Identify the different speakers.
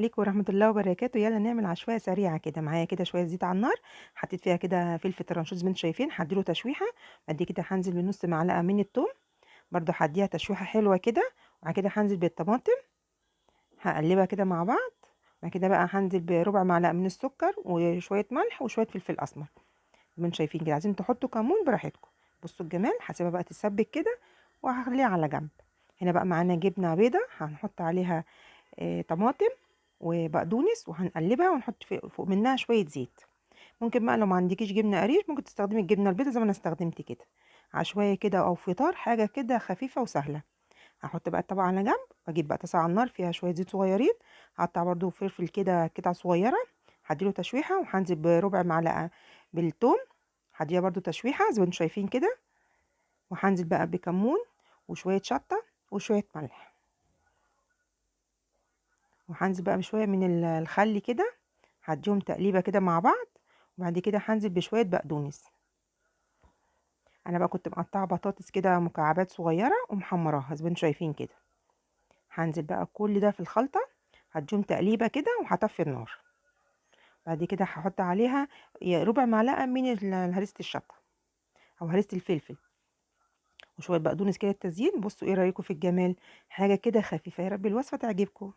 Speaker 1: عليكم ورحمة الله وبركاته. يلا نعمل عشوائية سريعة كده. معايا كده شوية زيت على النار، حطيت فيها كده فلفل ترانشوز زي ما انتم شايفين، هديله تشويحة. بعد كده هنزل بنص معلقة من التوم، برضو هديها تشويحة حلوة كده. وبعد كده هنزل بالطماطم، هقلبها كده مع بعض. بعد كده بقى هنزل بربع معلقة من السكر وشوية ملح وشوية فلفل أسمر زي ما انتم شايفين كده. عايزين تحطوا كمون براحتكم. بصوا الجمال. هسيبها بقى تتسبك كده وهخليها على جنب. هنا بقى معانا جبنة بيضة هنحط عليها طماطم وبقدونس، وهنقلبها ونحط فوق منها شويه زيت. ممكن بقى لو ما عندكيش جبنه قريش ممكن تستخدمي الجبنه البيضاء زي ما انا استخدمت كده. عشوائيه كده او فطار، حاجه كده خفيفه وسهله. هحط بقى الطبق على جنب، واجيب بقى طاسه على النار فيها شويه زيت صغيرين. هقطع برضو فلفل كده قطع صغيره، هديله تشويحه. وهنزل بربع معلقه بالثوم، هديها برضو تشويحه زي ما انتم شايفين كده. وهنزل بقى بكمون وشويه شطه وشويه ملح. وهنزل بقى بشويه من الخل كده، هديهم تقليبه كده مع بعض. وبعد كده هنزل بشويه بقدونس. انا بقى كنت مقطعه بطاطس كده مكعبات صغيره ومحمراها زي ما انتم شايفين كده. هنزل بقى كل ده في الخلطه، هديهم تقليبه كده وهطفي النار. بعد كده هحط عليها ربع معلقه من هريسه الشطه او هريسه الفلفل، وشويه بقدونس كده التزيين. بصوا ايه رايكم في الجمال؟ حاجه كده خفيفه. يا رب الوصفه تعجبكم.